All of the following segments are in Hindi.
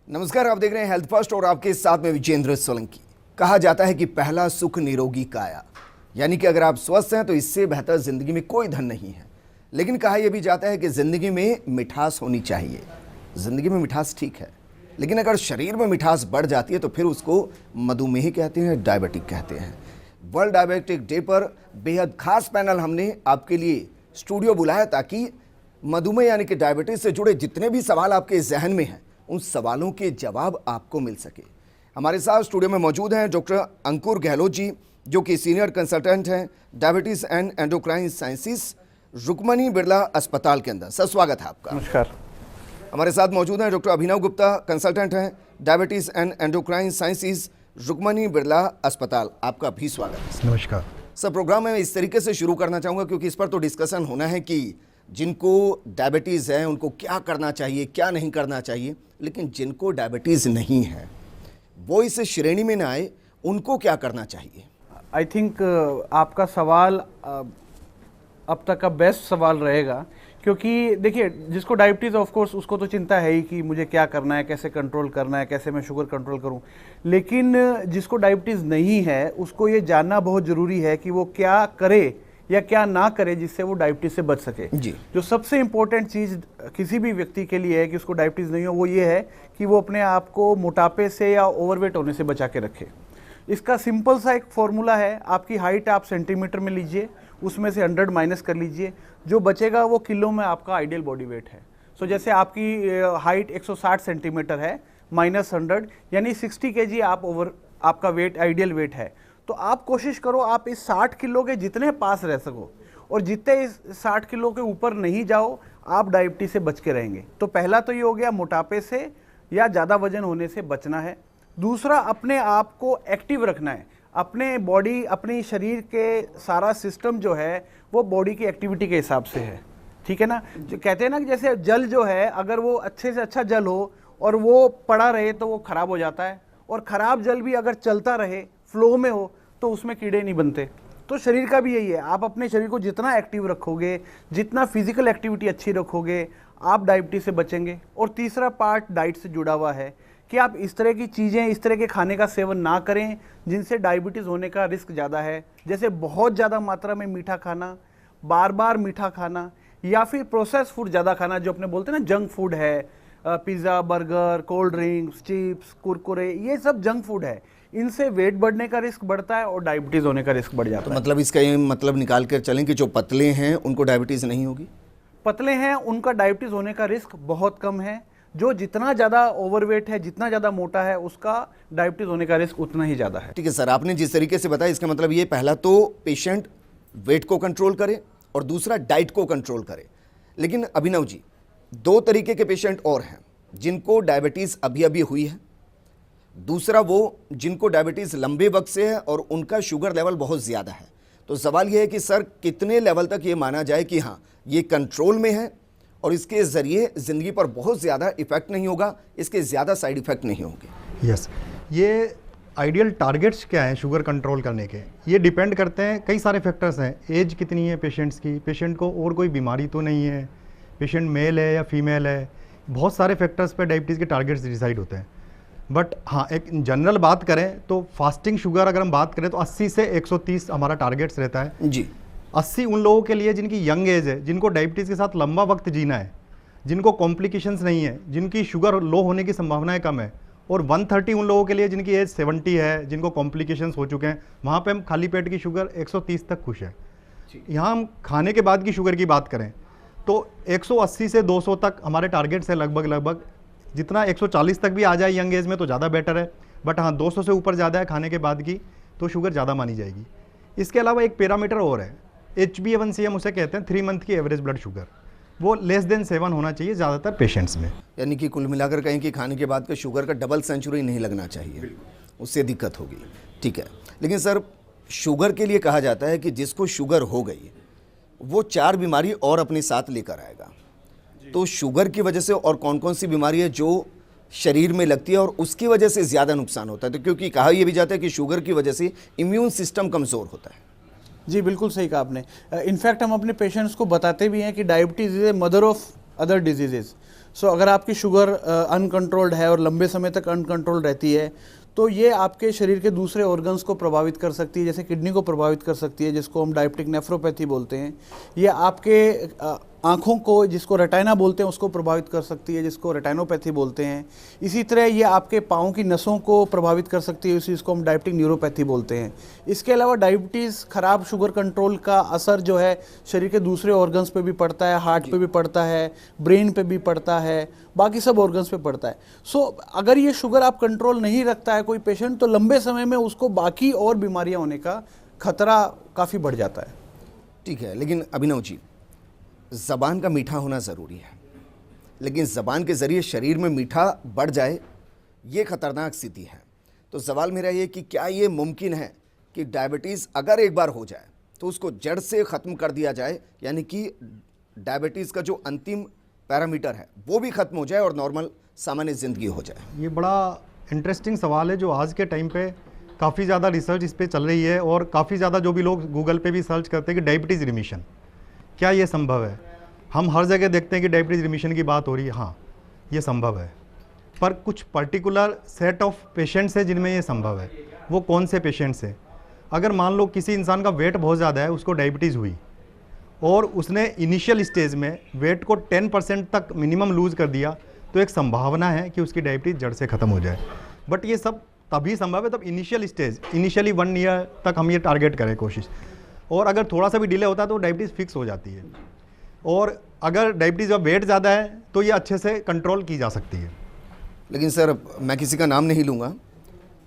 नमस्कार, आप देख रहे हैं हेल्थ फर्स्ट और आपके साथ में विजेंद्र सोलंकी। कहा जाता है कि पहला सुख निरोगी काया, यानी कि अगर आप स्वस्थ हैं तो इससे बेहतर जिंदगी में कोई धन नहीं है। लेकिन कहा यह भी जाता है कि जिंदगी में मिठास होनी चाहिए। जिंदगी में मिठास ठीक है, लेकिन अगर शरीर में मिठास बढ़ जाती है तो फिर उसको मधुमेह कहते हैं, डायबिटिक कहते हैं। वर्ल्ड डायबिटिक डे पर बेहद खास पैनल हमने आपके लिए स्टूडियो बुलाया ताकि मधुमेह यानी कि डायबिटीज से जुड़े जितने भी सवाल आपके जहन में हैं उन सवालों के जवाब आपको मिल सके। हमारे साथ स्टूडियो में मौजूद हैं डॉक्टर अंकुर गहलोत जी, जो कि सीनियर कंसल्टेंट हैं diabetes and endocrine sciences, Rukmani Birla अस्पताल के अंदर। सर, स्वागत है आपका। नमस्कार। हमारे साथ मौजूद हैं डॉक्टर अभिनव गुप्ता, कंसल्टेंट हैं diabetes and endocrine sciences, Rukmani Birla अस्पताल। आपका भी स्वागत है। नमस्कार सर, प्रोग्राम में इस तरीके से शुरू करना चाहूँगा क्योंकि इस पर तो डिस्कशन होना है कि जिनको डायबिटीज़ है उनको क्या करना चाहिए, क्या नहीं करना चाहिए, लेकिन जिनको डायबिटीज़ नहीं है वो इस श्रेणी में ना आए, उनको क्या करना चाहिए। आई थिंक आपका सवाल अब तक का बेस्ट सवाल रहेगा, क्योंकि देखिए जिसको डायबिटीज़ ऑफ कोर्स उसको तो चिंता है ही कि मुझे क्या करना है, कैसे कंट्रोल करना है, कैसे मैं शुगर कंट्रोल करूं। लेकिन जिसको डायबिटीज़ नहीं है उसको ये जानना बहुत ज़रूरी है कि वो क्या करे या क्या ना करे जिससे वो डायबिटीज़ से बच सके जी। जो सबसे इम्पोर्टेंट चीज़ किसी भी व्यक्ति के लिए है कि उसको डायबिटीज़ नहीं हो, वो ये है कि वो अपने आप को मोटापे से या ओवरवेट होने से बचा के रखे। इसका सिंपल सा एक फॉर्मूला है, आपकी हाइट आप सेंटीमीटर में लीजिए, उसमें से 100 माइनस कर लीजिए, जो बचेगा वो किलो में आपका आइडियल बॉडी वेट है। सो जैसे आपकी हाइट 160 सेंटीमीटर है, माइनस 100 यानी 60 kg आपका वेट आइडियल वेट है। तो आप कोशिश करो आप इस 60 किलो के जितने पास रह सको, और जितने इस 60 किलो के ऊपर नहीं जाओ आप डायबिटीज से बच के रहेंगे। तो पहला तो ये हो गया, मोटापे से या ज़्यादा वजन होने से बचना है। दूसरा, अपने आप को एक्टिव रखना है। अपने बॉडी, अपनी शरीर के सारा सिस्टम जो है वो बॉडी की एक्टिविटी के हिसाब से है, ठीक है ना। जो कहते हैं ना कि जैसे जल जो है, अगर वो अच्छे से अच्छा जल हो और वो पड़ा रहे तो वो खराब हो जाता है, और ख़राब जल भी अगर चलता रहे, फ्लो में हो, तो उसमें कीड़े नहीं बनते। तो शरीर का भी यही है, आप अपने शरीर को जितना एक्टिव रखोगे, जितना फिजिकल एक्टिविटी अच्छी रखोगे, आप डायबिटीज से बचेंगे। और तीसरा पार्ट डाइट से जुड़ा हुआ है कि आप इस तरह की चीज़ें, इस तरह के खाने का सेवन ना करें जिनसे डायबिटीज़ होने का रिस्क ज़्यादा है। जैसे बहुत ज़्यादा मात्रा में मीठा खाना, बार बार मीठा खाना, या फिर प्रोसेस फूड ज़्यादा खाना, जो अपने बोलते हैं ना जंक फूड है, pizza, burger, cold drinks, chips, Kurkure, ये सब जंक फूड है। इनसे वेट बढ़ने का रिस्क बढ़ता है और डायबिटीज़ होने का रिस्क बढ़ जाता है। मतलब इसका ये मतलब निकाल कर चलें कि जो पतले हैं उनको डायबिटीज़ नहीं होगी। पतले हैं उनका डायबिटीज़ होने का रिस्क बहुत कम है। जो जितना ज़्यादा ओवरवेट है, जितना ज़्यादा मोटा है, उसका डायबिटीज़ होने का रिस्क उतना ही ज़्यादा है। ठीक है सर, आपने जिस तरीके से बताया इसका मतलब ये, पहला तो पेशेंट वेट को कंट्रोल करे और दूसरा डाइट को कंट्रोल करे। लेकिन अभिनव जी, दो तरीके के पेशेंट और हैं जिनको डायबिटीज़ अभी अभी हुई है, दूसरा वो जिनको डायबिटीज़ लंबे वक्त से है और उनका शुगर लेवल बहुत ज़्यादा है। तो सवाल ये है कि सर कितने लेवल तक ये माना जाए कि हाँ ये कंट्रोल में है और इसके ज़रिए ज़िंदगी पर बहुत ज़्यादा इफेक्ट नहीं होगा, इसके ज़्यादा साइड इफ़ेक्ट नहीं होंगे। यस, ये आइडियल टारगेट्स क्या हैं शुगर कंट्रोल करने के, ये डिपेंड करते हैं, कई सारे फैक्टर्स हैं। एज कितनी है पेशेंट्स की, पेशेंट को और कोई बीमारी तो नहीं है, पेशेंट मेल है या फीमेल है, बहुत सारे फैक्टर्स पे डायबिटीज़ के टारगेट्स डिसाइड होते हैं। बट हाँ, एक जनरल बात करें तो फास्टिंग शुगर अगर हम बात करें तो 80 से 130 हमारा टारगेट्स रहता है जी। 80 उन लोगों के लिए जिनकी यंग एज है, जिनको डायबिटीज़ के साथ लंबा वक्त जीना है, जिनको कॉम्प्लिकेशंस नहीं है, जिनकी शुगर लो होने की संभावनाएं कम है। और 130 उन लोगों के लिए जिनकी एज 70 है, जिनको कॉम्प्लिकेशंस हो चुके हैं, वहाँ पे हम खाली पेट की शुगर 130 तक खुश है। यहाँ हम खाने के बाद की शुगर की बात करें तो 180 से 200 तक हमारे टारगेट्स है लगभग। जितना 140 तक भी आ जाए यंग एज में तो ज़्यादा बेटर है, बट हाँ 200 से ऊपर ज़्यादा है खाने के बाद की तो शुगर ज़्यादा मानी जाएगी। इसके अलावा एक पैरामीटर और है, HbA1c हम उसे कहते हैं, 3 मंथ की एवरेज ब्लड शुगर, वो लेस देन 7 होना चाहिए ज़्यादातर पेशेंट्स में। यानी कि कुल मिलाकर कहें कि खाने के बाद का शुगर का डबल सेंचुरी नहीं लगना चाहिए, उससे दिक्कत होगी। ठीक है, लेकिन सर शुगर के लिए कहा जाता है कि जिसको शुगर हो गई वो 4 बीमारी और अपने साथ लेकर आएगा। तो शुगर की वजह से और कौन कौन सी बीमारी है जो शरीर में लगती है और उसकी वजह से ज़्यादा नुकसान होता है? तो क्योंकि कहा यह भी जाता है कि शुगर की वजह से इम्यून सिस्टम कमज़ोर होता है। जी बिल्कुल सही कहा आपने। इनफैक्ट हम अपने पेशेंट्स को बताते भी हैं कि diabetes is a mother of other diseases. So अगर आपकी शुगर अनकंट्रोल्ड है और लंबे समय तक अनकंट्रोल्ड रहती है तो ये आपके शरीर के दूसरे ऑर्गन्स को प्रभावित कर सकती है, जैसे किडनी को प्रभावित कर सकती है, जिसको हम डायबिटिक नेफ्रोपैथी बोलते हैं। ये आपके आँखों को, जिसको रेटाइना बोलते हैं, उसको प्रभावित कर सकती है, जिसको रेटाइनोपैथी बोलते हैं। इसी तरह ये आपके पाँव की नसों को प्रभावित कर सकती है, जिसको हम डायबिटिक न्यूरोपैथी बोलते हैं। इसके अलावा डायबिटीज़, ख़राब शुगर कंट्रोल का असर जो है शरीर के दूसरे ऑर्गन्स पे भी पड़ता है, हार्ट पे भी पड़ता है, ब्रेन पे भी पड़ता है, बाकी सब ऑर्गन्स पे पड़ता है। सो अगर ये शुगर आप कंट्रोल नहीं रखता है कोई पेशेंट, तो लंबे समय में उसको बाकी और बीमारियां होने का खतरा काफ़ी बढ़ जाता है। ठीक है, लेकिन अभिनव जी, ज़बान का मीठा होना ज़रूरी है, लेकिन ज़बान के ज़रिए शरीर में मीठा बढ़ जाए, ये खतरनाक स्थिति है। तो सवाल मेरा ये कि क्या ये मुमकिन है कि डायबिटीज़ अगर एक बार हो जाए तो उसको जड़ से ख़त्म कर दिया जाए, यानी कि डायबिटीज़ का जो अंतिम पैरामीटर है वो भी ख़त्म हो जाए और नॉर्मल सामान्य ज़िंदगी हो जाए? ये बड़ा इंटरेस्टिंग सवाल है जो आज के टाइम पे काफ़ी ज़्यादा रिसर्च इस पे चल रही है और काफ़ी ज़्यादा जो भी लोग गूगल पे भी सर्च करते हैं कि डायबिटीज़ रिमिशन, क्या ये संभव है? हम हर जगह देखते हैं कि डायबिटीज़ रिमिशन की बात हो रही है। हाँ, ये संभव है, पर कुछ पर्टिकुलर सेट ऑफ पेशेंट्स है जिनमें ये संभव है। वो कौन से पेशेंट्स हैं? अगर मान लो किसी इंसान का वेट बहुत ज़्यादा है, उसको डायबिटीज़ हुई और उसने इनिशियल स्टेज में वेट को 10% तक मिनिमम लूज़ कर दिया, तो एक संभावना है कि उसकी डायबिटीज़ जड़ से ख़त्म हो जाए। बट ये सब तभी संभव है तब इनिशियल स्टेज, इनिशियली 1 ईयर तक हम ये टारगेट करें कोशिश। और अगर थोड़ा सा भी डिले होता है तो डायबिटीज़ फिक्स हो जाती है। और अगर डायबिटीज़ का वेट ज़्यादा है तो ये अच्छे से कंट्रोल की जा सकती है। लेकिन सर, मैं किसी का नाम नहीं लूँगा,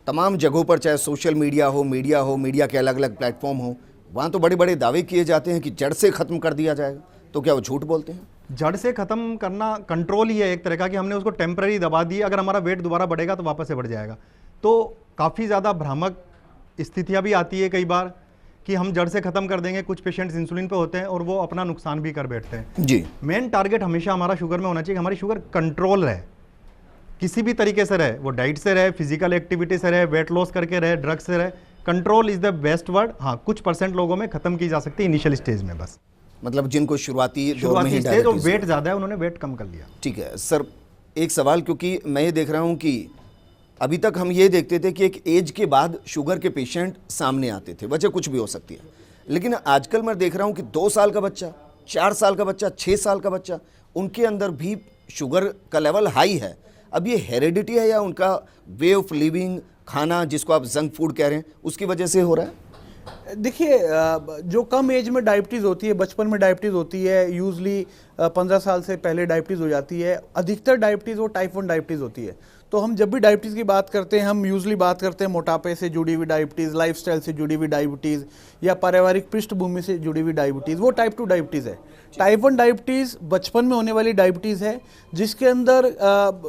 तमाम जगहों पर, चाहे सोशल मीडिया हो, मीडिया के अलग अलग प्लेटफॉर्म हो, वहाँ तो बड़े बड़े दावे किए जाते हैं कि जड़ से ख़त्म कर दिया जाएगा। तो क्या वो झूठ बोलते हैं? जड़ से ख़त्म करना कंट्रोल ही है एक तरह का, कि हमने उसको टेम्पररी दबा दी, अगर हमारा वेट दोबारा बढ़ेगा तो वापस से बढ़ जाएगा। तो काफ़ी ज़्यादा भ्रामक स्थितियाँ भी आती है कई बार कि हम जड़ से ख़त्म कर देंगे। कुछ पेशेंट्स इंसुलिन पे होते हैं और वो अपना नुकसान भी कर बैठते हैं। जी, मेन टारगेट हमेशा हमारा शुगर में होना चाहिए कि हमारी शुगर कंट्रोल रहे, किसी भी तरीके से रहे, वो डाइट से रहे, फिजिकल एक्टिविटी से रहे, वेट लॉस करके रहे, ड्रग्स से रहे। Control is the best word. हाँ, कुछ % लोगों में ख़त्म की जा सकती है इनिशियल स्टेज में बस। मतलब जिनको शुरुआती दौर में ही स्टेज और डायबिटीज, वेट ज़्यादा है, उन्होंने वेट कम कर लिया। ठीक है सर, एक सवाल, क्योंकि मैं ये देख रहा हूँ कि अभी तक हम ये देखते थे कि एक एज के बाद शुगर के पेशेंट सामने आते थे, वजह कुछ भी हो सकती है, लेकिन आजकल मैं देख रहा हूँ कि 2 साल का बच्चा, 4 साल का बच्चा, 6 साल का बच्चा, उनके अंदर भी शुगर का लेवल हाई है। अब ये हेरिडिटी है या उनका वे ऑफ लिविंग, खाना जिसको आप जंक फूड कह रहे हैं, उसकी वजह से हो रहा है? देखिए, जो कम एज में डायबिटीज़ होती है, बचपन में डायबिटीज़ होती है, यूजली 15 साल से पहले डायबिटीज़ हो जाती है। अधिकतर डायबिटीज़ वो टाइप 1 डायबिटीज़ होती है। तो हम जब भी डायबिटीज़ की बात करते हैं, हम यूजली बात करते हैं मोटापे से जुड़ी हुई डायबिटीज़, लाइफस्टाइल से जुड़ी हुई डायबिटीज़ या पारिवारिक पृष्ठभूमि से जुड़ी हुई डायबिटीज़, वो टाइप 2 डायबिटीज़ है। टाइप 1 डायबिटीज़ बचपन में होने वाली डायबिटीज़ है, जिसके अंदर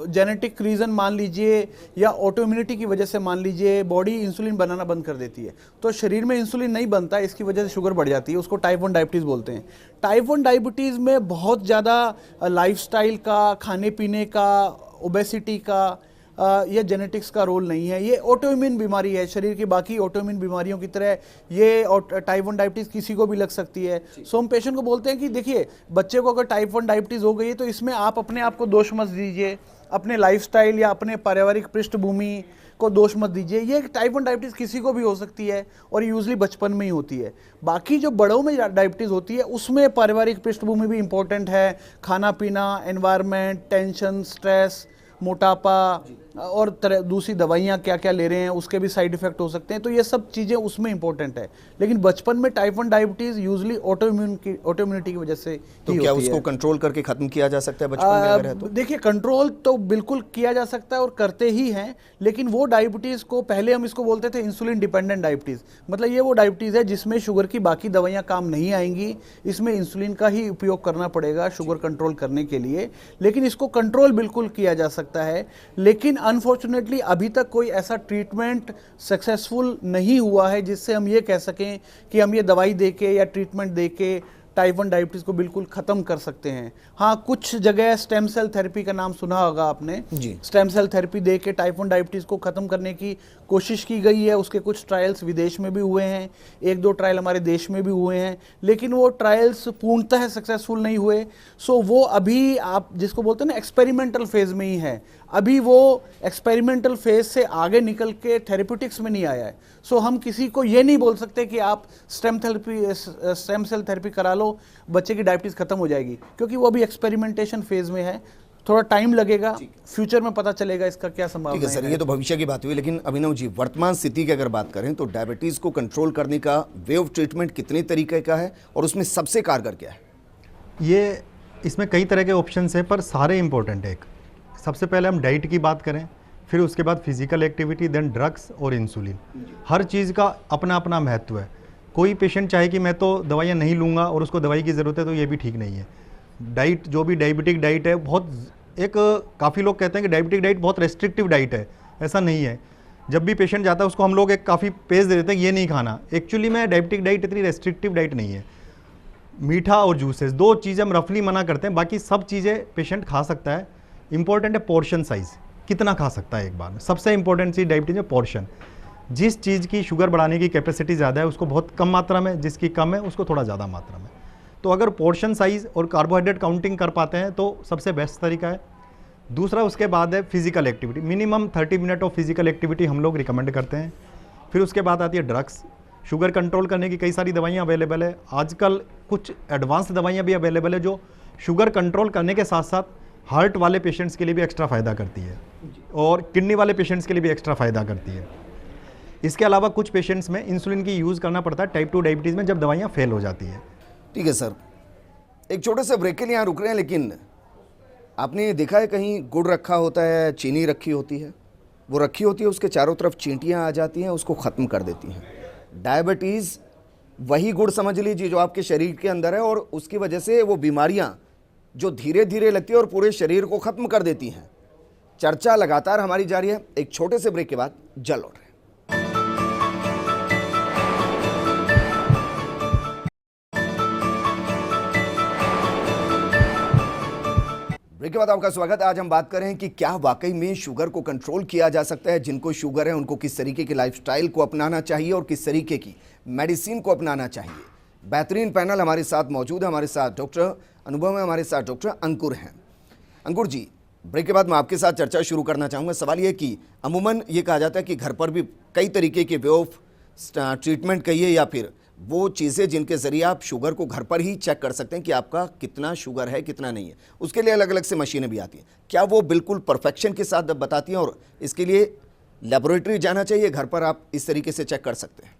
जेनेटिक रीज़न मान लीजिए या ऑटोइम्यूनिटी की वजह से मान लीजिए बॉडी इंसुलिन बनाना बंद कर देती है, तो शरीर में इंसुलिन नहीं बनता, इसकी वजह से शुगर बढ़ जाती है, उसको टाइप 1 डायबिटीज़ बोलते हैं। टाइप 1 डायबिटीज़ में बहुत ज़्यादा लाइफस्टाइल का, खाने पीने का, ओबेसिटी का या जेनेटिक्स का रोल नहीं है। ये ऑटोइम्यून बीमारी है, शरीर की बाकी ऑटोइम्यून बीमारियों की तरह ये टाइप 1 डायबिटीज़ किसी को भी लग सकती है। सो हम पेशेंट को बोलते हैं कि देखिए, बच्चे को अगर टाइप 1 डायबिटीज़ हो गई है तो इसमें आप अपने आप को दोष मत दीजिए, अपने लाइफस्टाइल या अपने पारिवारिक पृष्ठभूमि को दोष मत दीजिए। ये टाइप 1 डायबिटीज़ किसी को भी हो सकती है और यूजली बचपन में ही होती है। बाकी जो बड़ों में डायबिटीज़ होती है उसमें पारिवारिक पृष्ठभूमि भी इंपॉर्टेंट है, खाना पीना, एनवायरनमेंट, टेंशन, स्ट्रेस, मोटापा और दूसरी दवाइयाँ क्या क्या ले रहे हैं, उसके भी साइड इफेक्ट हो सकते हैं। तो ये सब चीज़ें उसमें इंपॉर्टेंट है। लेकिन बचपन में टाइप 1 डायबिटीज़ यूजली ऑटोइम्यूनिटी की वजह से तो क्या उसको कंट्रोल करके ख़त्म किया जा सकता है बचपन में अगर है तो? देखिए, कंट्रोल तो बिल्कुल किया जा सकता है और करते ही हैं, लेकिन वो डायबिटीज़ को पहले हम इसको बोलते थे इंसुलिन डिपेंडेंट डायबिटीज़। मतलब ये वो डायबिटीज़ है जिसमें शुगर की बाकी दवाइयाँ काम नहीं आएंगी, इसमें इंसुलिन का ही उपयोग करना पड़ेगा शुगर कंट्रोल करने के लिए। लेकिन इसको कंट्रोल बिल्कुल किया जा सकता है, लेकिन अनफॉर्चुनेटली अभी तक कोई ऐसा ट्रीटमेंट सक्सेसफुल नहीं हुआ है जिससे हम ये कह सकें कि हम ये दवाई देके या ट्रीटमेंट देके टाइप 1 डायबिटीज़ को बिल्कुल ख़त्म कर सकते हैं। हाँ, कुछ जगह स्टेम सेल थेरेपी का नाम सुना होगा आपने जी। स्टेम सेल थेरेपी दे के टाइप 1 डायबिटीज़ को ख़त्म करने की कोशिश की गई है। उसके कुछ ट्रायल्स विदेश में भी हुए हैं, 1-2 ट्रायल हमारे देश में भी हुए हैं, लेकिन वो ट्रायल्स पूर्णतः सक्सेसफुल नहीं हुए। सो वो अभी आप जिसको बोलते हैं ना एक्सपेरिमेंटल फेज़ में ही है। अभी वो एक्सपेरिमेंटल फेज से आगे निकल के थेरेप्यूटिक्स में नहीं आया है। सो हम किसी को ये नहीं बोल सकते कि आप स्टेम सेल थेरेपी करा लो, बच्चे की डायबिटीज़ खत्म हो जाएगी, क्योंकि वो अभी एक्सपेरिमेंटेशन फेज में है। थोड़ा टाइम लगेगा, फ्यूचर में पता चलेगा इसका क्या ठीक है संभावना सर, है। ये तो भविष्य की बात हुई, लेकिन अभिनव जी वर्तमान स्थिति की अगर बात करें तो डायबिटीज़ को कंट्रोल करने का वे ऑफ ट्रीटमेंट कितने तरीके का है और उसमें सबसे कारगर क्या है? ये इसमें कई तरह के ऑप्शंस हैं पर सारे इंपॉर्टेंट है। एक सबसे पहले हम डाइट की बात करें, फिर उसके बाद फिजिकल एक्टिविटी, देन ड्रग्स और इंसुलिन। हर चीज़ का अपना अपना महत्व है। कोई पेशेंट चाहे कि मैं तो दवाइयाँ नहीं लूँगा और उसको दवाई की ज़रूरत है, तो ये भी ठीक नहीं है। डाइट जो भी डायबिटिक डाइट है बहुत काफ़ी लोग कहते हैं कि डायबिटिक डाइट बहुत रेस्ट्रिक्टिव डाइट है, ऐसा नहीं है। जब भी पेशेंट जाता है उसको हम लोग एक काफ़ी पेज दे देते हैं कि ये नहीं खाना। एक्चुअली में डायबिटिक डाइट इतनी रेस्ट्रिक्टिव डाइट नहीं है। मीठा और जूसेस 2 चीज़ें हम रफली मना करते हैं, बाकी सब चीज़ें पेशेंट खा सकता है। इंपॉर्टेंट है पोर्शन साइज़, कितना खा सकता है एक बार में। सबसे इंपॉर्टेंट चीज़ डायबिटीज में पोर्शन। जिस चीज़ की शुगर बढ़ाने की कैपेसिटी ज़्यादा है उसको बहुत कम मात्रा में, जिसकी कम है उसको थोड़ा ज़्यादा मात्रा में। तो अगर पोर्शन साइज़ और कार्बोहाइड्रेट काउंटिंग कर पाते हैं तो सबसे बेस्ट तरीका है। दूसरा उसके बाद है physical activity. Minimum 30 minute of physical activity हम लोग रिकमेंड करते हैं। फिर उसके बाद आती है ड्रग्स। शुगर कंट्रोल करने की कई सारी दवाइयाँ अवेलेबल है। आजकल कुछ एडवांस दवाइयाँ भी अवेलेबल है जो शुगर कंट्रोल करने के साथ साथ हार्ट वाले पेशेंट्स के लिए भी एक्स्ट्रा फ़ायदा करती है और किडनी वाले पेशेंट्स के लिए भी एक्स्ट्रा फ़ायदा करती है। इसके अलावा कुछ पेशेंट्स में इंसुलिन की यूज़ करना पड़ता है टाइप 2 डायबिटीज़ में, जब दवाइयाँ फेल हो जाती है। ठीक है सर, एक छोटे से ब्रेक के लिए यहाँ रुक रहे हैं, लेकिन आपने देखा है कहीं गुड़ रखा होता है, चीनी रखी होती है, वो रखी होती है, उसके चारों तरफ चींटियाँ आ जाती हैं, उसको ख़त्म कर देती हैं। डायबिटीज़ वही गुड़ समझ लीजिए जो आपके शरीर के अंदर है, और उसकी वजह से वो बीमारियाँ जो धीरे धीरे लगती है और पूरे शरीर को ख़त्म कर देती हैं। चर्चा लगातार हमारी जारी है, एक छोटे से ब्रेक के बाद जल लौट रहे हैं। ब्रेक के बाद आपका स्वागत है। आज हम बात कर रहे हैं कि क्या वाकई में शुगर को कंट्रोल किया जा सकता है। जिनको शुगर है उनको किस तरीके की लाइफस्टाइल को अपनाना चाहिए और किस तरीके की मेडिसिन को अपनाना चाहिए। बेहतरीन पैनल हमारे साथ मौजूद है। हमारे साथ डॉक्टर अनुभव है, हमारे साथ डॉक्टर अंकुर हैं। अंकुर जी, ब्रेक के बाद मैं आपके साथ चर्चा शुरू करना चाहूँगा। सवाल ये कि अमूमन ये कहा जाता है कि घर पर भी कई तरीके के वे ऑफ ट्रीटमेंट कहिए या फिर वो चीज़ें जिनके ज़रिए आप शुगर को घर पर ही चेक कर सकते हैं कि आपका कितना शुगर है कितना नहीं है, उसके लिए अलग अलग से मशीनें भी आती हैं। क्या वो बिल्कुल परफेक्शन के साथ बताती हैं और इसके लिए लेबोरेटरी जाना चाहिए, घर पर आप इस तरीके से चेक कर सकते हैं?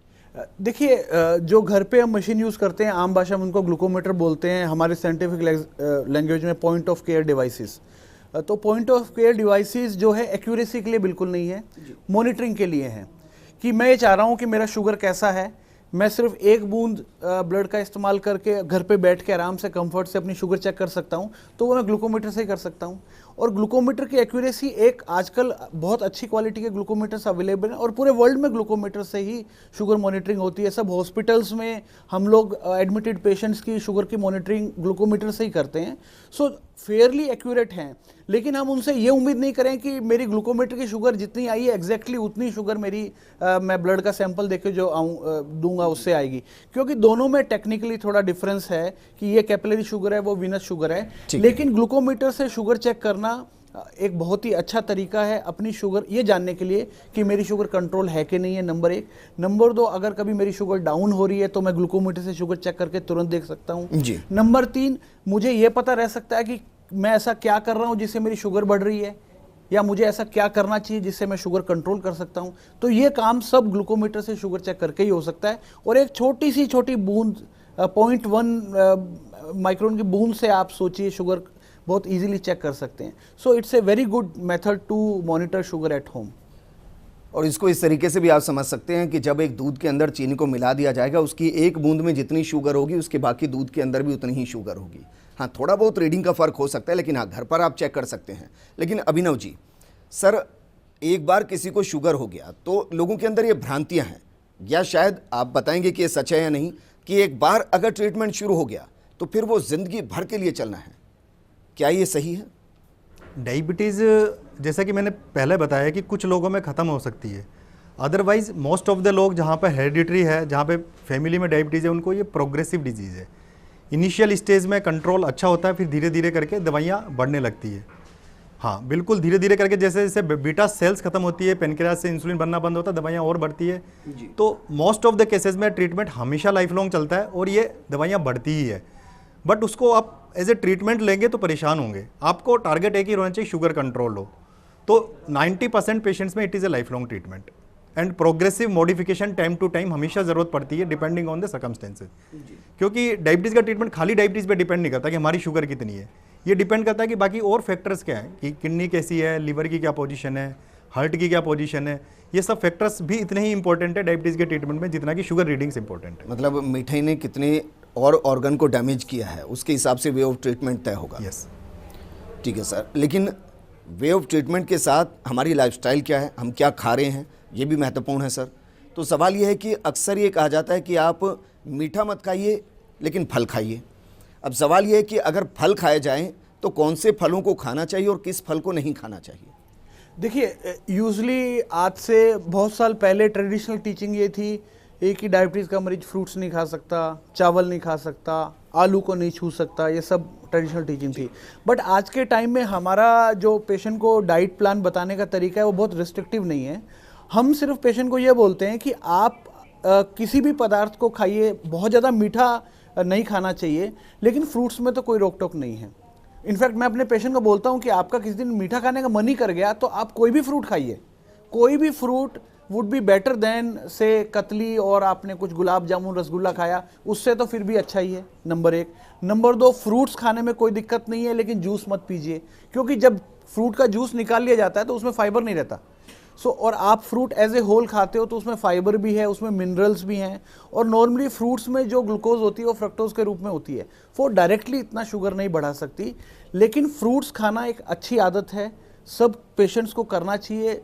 देखिए, जो घर पे हम मशीन यूज़ करते हैं, आम भाषा में उनको ग्लूकोमीटर बोलते हैं, हमारे साइंटिफिक लैंग्वेज में पॉइंट ऑफ केयर डिवाइसेस। तो पॉइंट ऑफ केयर डिवाइसेस जो है एक्यूरेसी के लिए बिल्कुल नहीं है, मॉनिटरिंग के लिए है। कि मैं ये चाह रहा हूँ कि मेरा शुगर कैसा है, मैं सिर्फ 1 बूंद ब्लड का इस्तेमाल करके घर पे बैठ के आराम से कंफर्ट से अपनी शुगर चेक कर सकता हूँ, तो वो मैं ग्लूकोमीटर से ही कर सकता हूँ। और ग्लूकोमीटर की एक्यूरेसी, एक आजकल बहुत अच्छी क्वालिटी के ग्लूकोमीटर्स अवेलेबल हैं और पूरे वर्ल्ड में ग्लूकोमीटर से ही शुगर मॉनिटरिंग होती है। सब हॉस्पिटल्स में हम लोग एडमिटेड पेशेंट्स की शुगर की मॉनिटरिंग ग्लूकोमीटर से ही करते हैं। सो फेयरली एक्यूरेट हैं, लेकिन हम उनसे ये उम्मीद नहीं करें कि मेरी ग्लूकोमीटर की शुगर जितनी आई है एग्जैक्टली उतनी शुगर मेरी मैं ब्लड का सैंपल देके जो दूंगा उससे आएगी, क्योंकि दोनों में टेक्निकली थोड़ा डिफरेंस है कि ये कैपिलरी शुगर है, वो वीनस शुगर है। लेकिन ग्लूकोमीटर से शुगर चेक करना एक बहुत ही अच्छा तरीका है अपनी शुगर ये जानने के लिए कि मेरी शुगर कंट्रोल है कि नहीं है, नंबर 1। नंबर 2, अगर कभी मेरी शुगर डाउन हो रही है तो मैं ग्लूकोमीटर से शुगर चेक करके तुरंत देख सकता हूँ। नंबर 3, मुझे ये पता रह सकता है कि मैं ऐसा क्या कर रहा हूँ जिससे मेरी शुगर बढ़ रही है, या मुझे ऐसा क्या करना चाहिए जिससे मैं शुगर कंट्रोल कर सकता हूँ। तो ये काम सब ग्लूकोमीटर से शुगर चेक करके ही हो सकता है। और एक छोटी बूंद 0.1 माइक्रोन की बूंद से आप सोचिए शुगर बहुत इजीली चेक कर सकते हैं। So it's a very good method to monitor sugar at home. और इसको इस तरीके से भी आप समझ सकते हैं कि जब एक दूध के अंदर चीनी को मिला दिया जाएगा, उसकी 1 बूंद में जितनी शुगर होगी उसके बाकी दूध के अंदर भी उतनी ही शुगर होगी। हाँ, थोड़ा बहुत रीडिंग का फ़र्क हो सकता है, लेकिन हाँ, घर पर आप चेक कर सकते हैं। लेकिन अभिनव जी, सर, एक बार किसी को शुगर हो गया तो लोगों के अंदर ये भ्रांतियाँ हैं, या शायद आप बताएंगे कि ये सच है या नहीं, कि एक बार अगर ट्रीटमेंट शुरू हो गया तो फिर वो ज़िंदगी भर के लिए चलना है। क्या ये सही है? डायबिटीज़ जैसा कि मैंने पहले बताया कि कुछ लोगों में ख़त्म हो सकती है, अदरवाइज मोस्ट ऑफ द लोग जहाँ पे हेरिडिटरी है, जहाँ पे फैमिली में डायबिटीज़ है, उनको ये प्रोग्रेसिव डिजीज़ है। इनिशियल स्टेज में कंट्रोल अच्छा होता है, फिर धीरे धीरे करके दवाइयाँ बढ़ने लगती है। हाँ बिल्कुल, धीरे धीरे करके जैसे जैसे बीटा सेल्स खत्म होती है, पेनक्रियाज से इंसुलिन बनना बंद होता है, दवाइयाँ और बढ़ती है। तो मोस्ट ऑफ द केसेस में ट्रीटमेंट हमेशा लाइफ लॉन्ग चलता है और ये दवाइयाँ बढ़ती ही है। बट उसको आप एज ए ट्रीटमेंट लेंगे तो परेशान होंगे। आपको टारगेट एक ही रहना चाहिए, शुगर कंट्रोल हो। तो 90% पेशेंट्स में it is a life long treatment and progressive modification time to time हमेशा ज़रूरत पड़ती है, डिपेंडिंग ऑन द सर्कमस्टेंसेज। क्योंकि डायबिटीज़ का ट्रीटमेंट खाली डायबिटीज़ पे डिपेंड नहीं करता कि हमारी शुगर कितनी है, ये डिपेंड करता है कि बाकी और फैक्टर्स क्या हैं, कि किडनी कैसी है, लिवर की क्या पोजीशन है, हार्ट की क्या पोजीशन है। ये सब फैक्टर्स भी इतने ही इंपॉर्टेंट है डायबिटीज़ के ट्रीटमेंट में जितना कि शुगर रीडिंग्स इंपॉर्टेंट है। मतलब मीठे ने कितने और ऑर्गन को डैमेज किया है उसके हिसाब से वे ऑफ ट्रीटमेंट तय होगा। यस, ठीक है सर, लेकिन वे ऑफ ट्रीटमेंट के साथ हमारी लाइफस्टाइल क्या है, हम क्या खा रहे हैं, ये भी महत्वपूर्ण है सर। तो सवाल ये है कि अक्सर ये कहा जाता है कि आप मीठा मत खाइए लेकिन फल खाइए। अब सवाल ये है कि अगर फल खाए जाएं तो कौन से फलों को खाना चाहिए और किस फल को नहीं खाना चाहिए? देखिए, यूजली आज से बहुत साल पहले ट्रेडिशनल टीचिंग ये थी एक ही डायबिटीज़ का मरीज फ्रूट्स नहीं खा सकता, चावल नहीं खा सकता, आलू को नहीं छू सकता, ये सब ट्रेडिशनल टीचिंग थी। बट आज के टाइम में हमारा जो पेशेंट को डाइट प्लान बताने का तरीका है वो बहुत रिस्ट्रिक्टिव नहीं है। हम सिर्फ पेशेंट को ये बोलते हैं कि आप किसी भी पदार्थ को खाइए, बहुत ज़्यादा मीठा नहीं खाना चाहिए, लेकिन फ्रूट्स में तो कोई रोक टोक नहीं है। इनफैक्ट मैं अपने पेशेंट को बोलता हूँ कि आपका किसी दिन मीठा खाने का मन ही कर गया तो आप कोई भी फ्रूट खाइए, कोई भी fruit would be better than से कतली और आपने कुछ गुलाब जामुन रसगुल्ला खाया, उससे तो फिर भी अच्छा ही है, नंबर 1। नंबर 2, फ्रूट्स खाने में कोई दिक्कत नहीं है, लेकिन जूस मत पीजिए, क्योंकि जब फ्रूट का जूस निकाल लिया जाता है तो उसमें फाइबर नहीं रहता। और आप फ्रूट एज ए होल खाते हो तो उसमें फाइबर भी है, उसमें मिनरल्स भी हैं, और नॉर्मली फ्रूट्स में जो ग्लूकोज होती है वो फ्रक्टोज के रूप में होती है, वो डायरेक्टली इतना शुगर नहीं बढ़ा सकती। लेकिन फ्रूट्स खाना एक अच्छी आदत है, सब पेशेंट्स को करना चाहिए,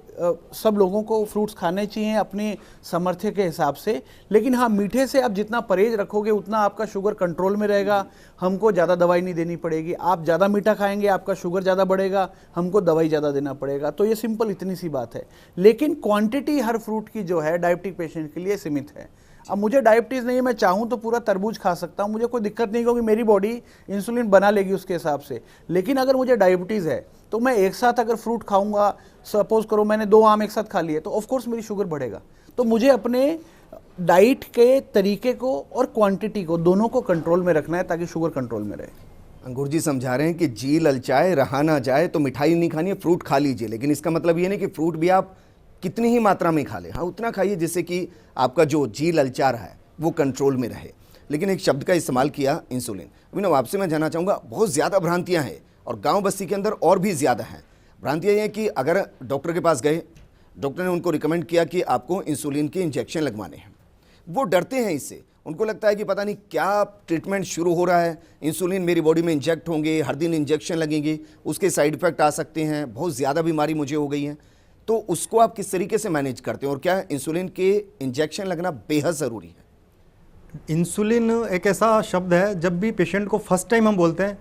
सब लोगों को फ्रूट्स खाने चाहिए अपने सामर्थ्य के हिसाब से। लेकिन हाँ, मीठे से आप जितना परहेज रखोगे उतना आपका शुगर कंट्रोल में रहेगा, हमको ज़्यादा दवाई नहीं देनी पड़ेगी। आप ज़्यादा मीठा खाएंगे आपका शुगर ज़्यादा बढ़ेगा, हमको दवाई ज़्यादा देना पड़ेगा। तो ये सिंपल इतनी सी बात है। लेकिन क्वांटिटी हर फ्रूट की जो है डायबिटिक पेशेंट के लिए सीमित है। अब मुझे डायबिटीज़ नहीं है, मैं चाहूँ तो पूरा तरबूज खा सकता हूँ, मुझे कोई दिक्कत नहीं, क्योंकि मेरी बॉडी इंसुलिन बना लेगी उसके हिसाब से। लेकिन अगर मुझे डायबिटीज़ है तो मैं एक साथ अगर फ्रूट खाऊंगा, सपोज करो मैंने 2 आम एक साथ खा लिए, तो ऑफकोर्स मेरी शुगर बढ़ेगा। तो मुझे अपने डाइट के तरीके को और क्वांटिटी को दोनों को कंट्रोल में रखना है ताकि शुगर कंट्रोल में रहे। अंकुर जी समझा रहे हैं कि जी ललचाए रहा ना जाए तो मिठाई नहीं खानी है, फ्रूट खा लीजिए, लेकिन इसका मतलब ये नहीं कि फ्रूट भी आप कितनी ही मात्रा में खा लें, हाँ उतना खाइए जिससे कि आपका जो जी ललचा रहा है वो कंट्रोल में रहे। लेकिन एक शब्द का इस्तेमाल किया, इंसुलिन। अभिनव, आपसे मैं जानना चाहूँगा, बहुत ज़्यादा भ्रांतियाँ हैं और गांव बस्ती के अंदर और भी ज़्यादा हैं। भ्रांतियाँ ये हैं कि अगर डॉक्टर के पास गए, डॉक्टर ने उनको रिकमेंड किया कि आपको इंसुलिन के इंजेक्शन लगवाने हैं, वो डरते हैं इससे। उनको लगता है कि पता नहीं क्या ट्रीटमेंट शुरू हो रहा है, इंसुलिन मेरी बॉडी में इंजेक्ट होंगे, हर दिन इंजेक्शन लगेंगे, उसके साइड इफ़ेक्ट आ सकते हैं, बहुत ज़्यादा बीमारी मुझे हो गई है। तो उसको आप किस तरीके से मैनेज करते हैं और क्या इंसुलिन के इंजेक्शन लगना बेहद ज़रूरी है? इंसुलिन एक ऐसा शब्द है, जब भी पेशेंट को फर्स्ट टाइम हम बोलते हैं,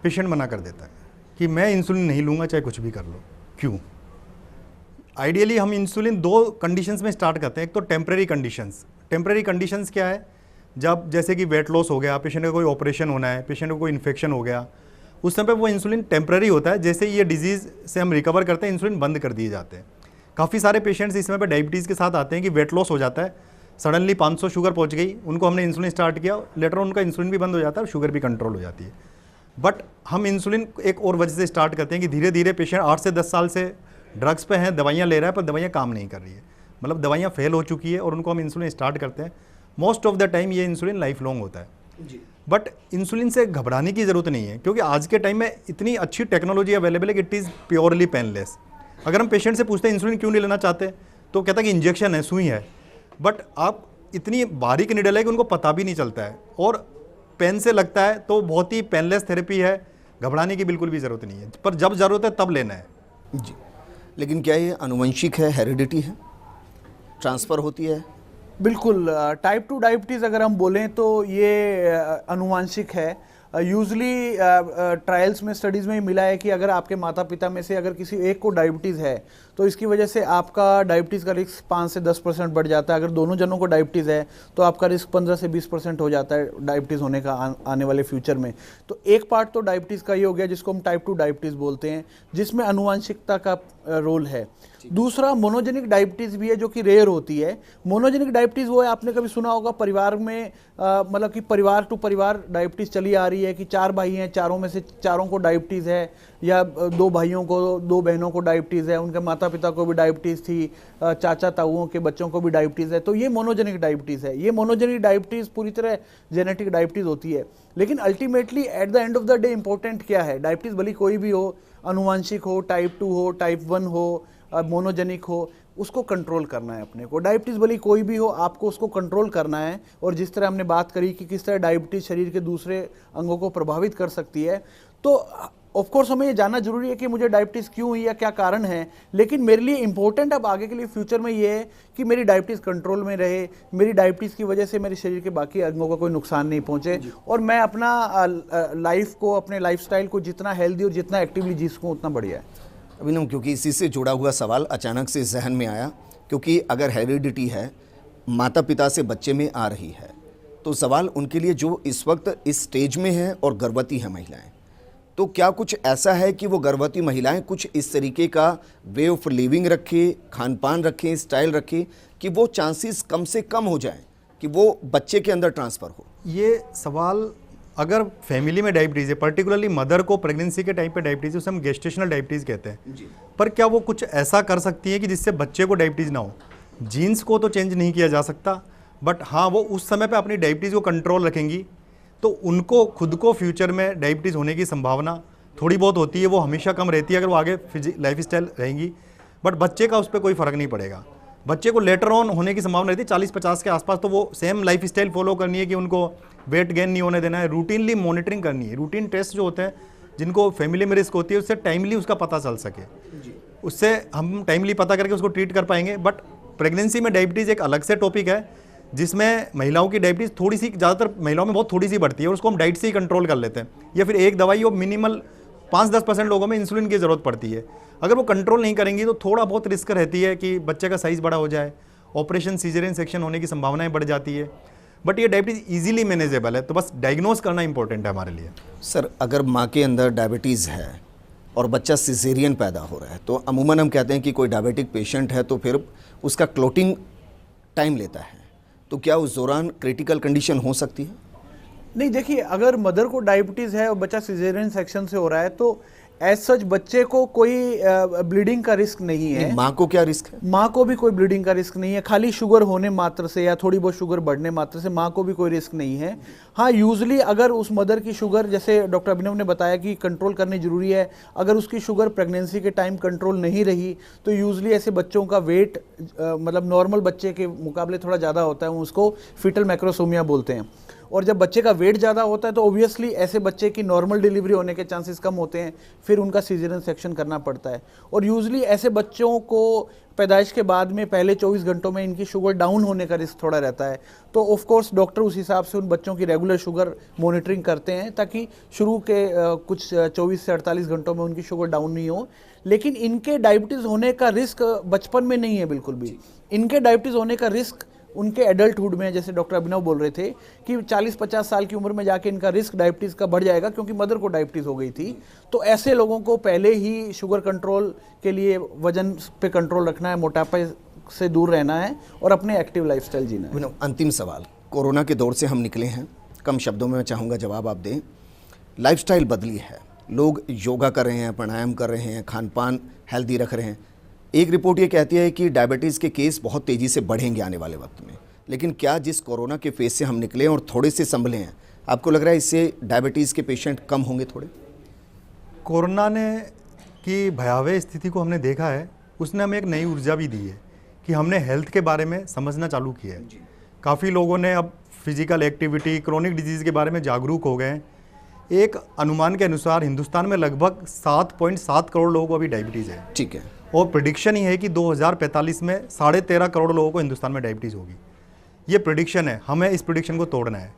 पेशेंट मना कर देता है कि मैं इंसुलिन नहीं लूँगा चाहे कुछ भी कर लो। क्यों? आइडियली हम इंसुलिन 2 कंडीशंस में स्टार्ट करते हैं। एक तो टेम्परेरी कंडीशंस। टेम्परेरी कंडीशंस क्या है? जब जैसे कि वेट लॉस हो गया, पेशेंट का कोई ऑपरेशन होना है, पेशेंट को कोई इन्फेक्शन हो गया, उस समय पे वो इंसुलिन टेम्परेरी होता है। जैसे ये डिजीज़ से हम रिकवर करते हैं, इंसुलिन बंद कर दिए जाते हैं। काफ़ी सारे पेशेंट्स इस समय पे डायबिटीज़ के साथ आते हैं कि वेट लॉस हो जाता है, सडनली 500 शुगर पहुंच गई, उनको हमने इंसुलिन स्टार्ट किया, लेटर उनका इंसुलिन भी बंद हो जाता है और शुगर भी कंट्रोल हो जाती है। बट हम इंसुलिन एक और वजह से स्टार्ट करते हैं कि धीरे धीरे पेशेंट 8 से 10 साल से ड्रग्स पे हैं, दवाइयाँ ले रहा है, पर दवाइयाँ काम नहीं कर रही है, मतलब दवाइयाँ फेल हो चुकी है, और उनको हम इंसुलिन स्टार्ट करते हैं। मोस्ट ऑफ द टाइम ये इंसुलिन लाइफ लॉन्ग होता है जी। बट इंसुलिन से घबराने की ज़रूरत नहीं है, क्योंकि आज के टाइम में इतनी अच्छी टेक्नोलॉजी अवेलेबल है कि इट इज़ प्योरली पेनलेस। अगर हम पेशेंट से पूछते हैं इंसुलिन क्यों नहीं लेना चाहते, तो कहता है कि इंजेक्शन है, सुई है। बट आप इतनी बारीक निडल है कि उनको पता भी नहीं चलता है, और पेन से लगता है, तो बहुत ही पेनलेस थेरेपी है, घबराने की बिल्कुल भी ज़रूरत नहीं है, पर जब ज़रूरत है तब लेना है जी। लेकिन क्या ये आनुवंशिक है, हेरिडिटी है, ट्रांसफ़र होती है? बिल्कुल। टाइप 2 डायबिटीज़ अगर हम बोलें तो ये अनुवांशिक है। यूजली ट्रायल्स में, स्टडीज़ में मिला है कि अगर आपके माता पिता में से अगर किसी एक को डायबिटीज़ है तो इसकी वजह से आपका डायबिटीज़ का रिस्क 5 से 10% बढ़ जाता है। अगर दोनों जनों को डायबिटीज़ है तो आपका रिस्क 15 से 20% हो जाता है डायबिटीज़ होने का आने वाले फ्यूचर में। तो एक पार्ट तो डायबिटीज़ का ही हो गया जिसको हम टाइप 2 डायबिटीज़ बोलते हैं, जिसमें अनुवांशिकता का रोल है। दूसरा मोनोजेनिक डायबिटीज़ भी है जो कि रेयर होती है। मोनोजेनिक डायबिटीज़ वो है, आपने कभी सुना होगा परिवार में मतलब कि परिवार टू परिवार डायबिटीज़ चली आ रही है कि 4 भाई हैं, चारों में से चारों को डायबिटीज़ है, या 2 भाइयों को, 2 बहनों को डायबिटीज़ है, उनके माता पिता को भी डायबिटीज़ थी, चाचा ताऊओं के बच्चों को भी डायबिटीज़ है, तो ये मोनोजेनिक डायबिटीज़ है। ये मोनोजेनिक डायबिटीज़ पूरी तरह जेनेटिक डायबिटीज़ होती है। लेकिन ultimately at the end of the day important क्या है, डायबिटीज़ भले कोई भी हो, अनुवांशिक हो, टाइप 2 हो, टाइप 1 हो, मोनोजेनिक हो, उसको कंट्रोल करना है अपने को। डायबिटीज़ भले कोई भी हो, आपको उसको कंट्रोल करना है। और जिस तरह हमने बात करी कि किस तरह डायबिटीज़ शरीर के दूसरे अंगों को प्रभावित कर सकती है, तो ऑफ कोर्स हमें ये जानना जरूरी है कि मुझे डायबिटीज़ क्यों हुई या क्या कारण है। लेकिन मेरे लिए इंपॉर्टेंट अब आगे के लिए फ्यूचर में ये है कि मेरी डायबिटीज़ कंट्रोल में रहे, मेरी डायबिटीज़ की वजह से मेरे शरीर के बाकी अंगों को कोई नुकसान नहीं पहुंचे, और मैं अपना लाइफ को, अपने लाइफस्टाइल को जितना हेल्दी और जितना एक्टिवली जी सकूँ उतना बढ़िया है। अभिनव, क्योंकि इसी से जुड़ा हुआ सवाल अचानक से जहन में आया, क्योंकि अगर हेरिडिटी है, माता पिता से बच्चे में आ रही है, तो सवाल उनके लिए जो इस वक्त इस स्टेज में है और गर्भवती हैं महिलाएं, तो क्या कुछ ऐसा है कि वो गर्भवती महिलाएं कुछ इस तरीके का वे ऑफ लिविंग रखें, खान पान रखें, स्टाइल रखें कि वो चांसेस कम से कम हो जाएं कि वो बच्चे के अंदर ट्रांसफ़र हो? ये सवाल अगर फैमिली में डायबिटीज़ है, पर्टिकुलरली मदर को प्रेगनेंसी के टाइम पे डायबिटीज़, उसे हम गेस्टेशनल डायबिटीज़ कहते हैं जी। पर क्या वो कुछ ऐसा कर सकती है कि जिससे बच्चे को डायबिटीज़ ना हो? जीन्स को तो चेंज नहीं किया जा सकता, बट हाँ वो उस समय पे अपनी डायबिटीज़ को कंट्रोल रखेंगी तो उनको खुद को फ्यूचर में डायबिटीज़ होने की संभावना थोड़ी बहुत होती है, वो हमेशा कम रहती है अगर वो आगे लाइफ स्टाइल रहेंगी, बट बच्चे का उस पर कोई फ़र्क नहीं पड़ेगा। बच्चे को लेटर ऑन होने की संभावना रहती है 40-50 के आसपास, तो वो सेम लाइफ स्टाइल फॉलो करनी है कि उनको वेट गेन नहीं होने देना है, रूटीनली मॉनिटरिंग करनी है। रूटीन टेस्ट जो होते हैं जिनको फैमिली में रिस्क होती है उससे टाइमली उसका पता चल सके, उससे हम टाइमली पता करके उसको ट्रीट कर पाएंगे। बट प्रेगनेंसी में डायबिटीज़ एक अलग से टॉपिक है जिसमें महिलाओं की डायबिटीज़ थोड़ी सी, ज़्यादातर महिलाओं में बहुत थोड़ी सी बढ़ती है और उसको हम डाइट से ही कंट्रोल कर लेते हैं, या फिर एक दवाई और मिनिमल 5-10% लोगों में इंसुलिन की ज़रूरत पड़ती है। अगर वो कंट्रोल नहीं करेंगी तो थोड़ा बहुत रिस्क रहती है कि बच्चे का साइज़ बड़ा हो जाए, ऑपरेशन सीजरियन सेक्शन होने की संभावनाएं बढ़ जाती है। बट ये डायबिटीज़ इजीली मैनेजेबल है, तो बस डायग्नोज करना इंपॉर्टेंट है हमारे लिए। सर, अगर माँ के अंदर डायबिटीज़ है और बच्चा सिजेरियन पैदा हो रहा है, तो अमूमन हम कहते हैं कि कोई डायबिटिक पेशेंट है तो फिर उसका क्लोटिंग टाइम लेता है, तो क्या उस दौरान क्रिटिकल कंडीशन हो सकती है? नहीं, देखिए, अगर मदर को डायबिटीज़ है और बच्चा सिजेरियन सेक्शन से हो रहा है तो एज सच बच्चे को कोई ब्लीडिंग का रिस्क नहीं है। माँ को क्या रिस्क है? माँ को भी कोई ब्लीडिंग का रिस्क नहीं है, खाली शुगर होने मात्र से या थोड़ी बहुत शुगर बढ़ने मात्र से माँ को भी कोई रिस्क नहीं है। हाँ, यूजली अगर उस मदर की शुगर, जैसे डॉक्टर अभिनव ने बताया कि कंट्रोल करनी जरूरी है, अगर उसकी शुगर प्रेगनेंसी के टाइम कंट्रोल नहीं रही तो यूजली ऐसे बच्चों का वेट मतलब नॉर्मल बच्चे के मुकाबले थोड़ा ज़्यादा होता है, उसको फीटल मैक्रोसोमिया बोलते हैं। और जब बच्चे का वेट ज़्यादा होता है तो ऑब्वियसली ऐसे बच्चे की नॉर्मल डिलीवरी होने के चांसेस कम होते हैं, फिर उनका सीजरियन सेक्शन करना पड़ता है। और यूजली ऐसे बच्चों को पैदाइश के बाद में पहले 24 घंटों में इनकी शुगर डाउन होने का रिस्क थोड़ा रहता है, तो ऑफ कोर्स डॉक्टर उस हिसाब से उन बच्चों की रेगुलर शुगर मॉनिटरिंग करते हैं ताकि शुरू के कुछ 24 से 48 घंटों में उनकी शुगर डाउन नहीं हो। लेकिन इनके डायबिटीज़ होने का रिस्क बचपन में नहीं है बिल्कुल भी। इनके डायबिटीज़ होने का रिस्क उनके एडल्टहुड में, जैसे डॉक्टर अभिनव बोल रहे थे कि 40-50 साल की उम्र में जाके इनका रिस्क डायबिटीज़ का बढ़ जाएगा क्योंकि मदर को डायबिटीज़ हो गई थी। तो ऐसे लोगों को पहले ही शुगर कंट्रोल के लिए वजन पे कंट्रोल रखना है, मोटापे से दूर रहना है और अपने एक्टिव लाइफस्टाइल जीना है। अंतिम सवाल, कोरोना के दौर से हम निकले हैं, कम शब्दों में मैं चाहूँगा जवाब आप दें। लाइफस्टाइल बदली है, लोग योगा कर रहे हैं, प्राणायाम कर रहे हैं, खान पान हेल्दी रख रहे हैं। एक रिपोर्ट ये कहती है कि डायबिटीज़ के केस बहुत तेज़ी से बढ़ेंगे आने वाले वक्त में, लेकिन क्या जिस कोरोना के फेज से हम निकले और थोड़े से संभले हैं, आपको लग रहा है इससे डायबिटीज़ के पेशेंट कम होंगे थोड़े? कोरोना ने की भयावह स्थिति को हमने देखा है, उसने हमें एक नई ऊर्जा भी दी है कि हमने हेल्थ के बारे में समझना चालू किया है। काफ़ी लोगों ने अब फिजिकल एक्टिविटी, क्रोनिक डिजीज़ के बारे में जागरूक हो गए हैं। एक अनुमान के अनुसार हिंदुस्तान में लगभग 7.7 करोड़ लोगों को अभी डायबिटीज़ है। ठीक है। और प्रेडिक्शन ही है कि 2045 में 13.5 करोड़ लोगों को हिंदुस्तान में डायबिटीज़ होगी। ये प्रेडिक्शन है, हमें इस प्रेडिक्शन को तोड़ना है।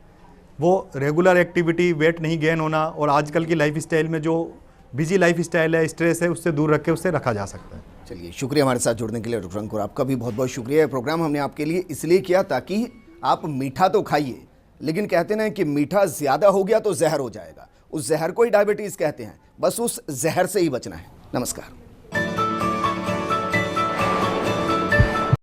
वो रेगुलर एक्टिविटी, वेट नहीं गेन होना और आजकल की लाइफ स्टाइल में जो बिजी लाइफ स्टाइल है, स्ट्रेस है, उससे दूर रख के उससे रखा जा सकता है। चलिए, शुक्रिया हमारे साथ जुड़ने के लिए डॉक्टर अंकुर, आपका भी बहुत बहुत शुक्रिया। ये प्रोग्राम हमने आपके लिए इसलिए किया ताकि आप मीठा तो खाइए, लेकिन कहते ना कि मीठा ज़्यादा हो गया तो जहर हो जाएगा, उस जहर को ही डायबिटीज़ कहते हैं, बस उस जहर से ही बचना है। नमस्कार।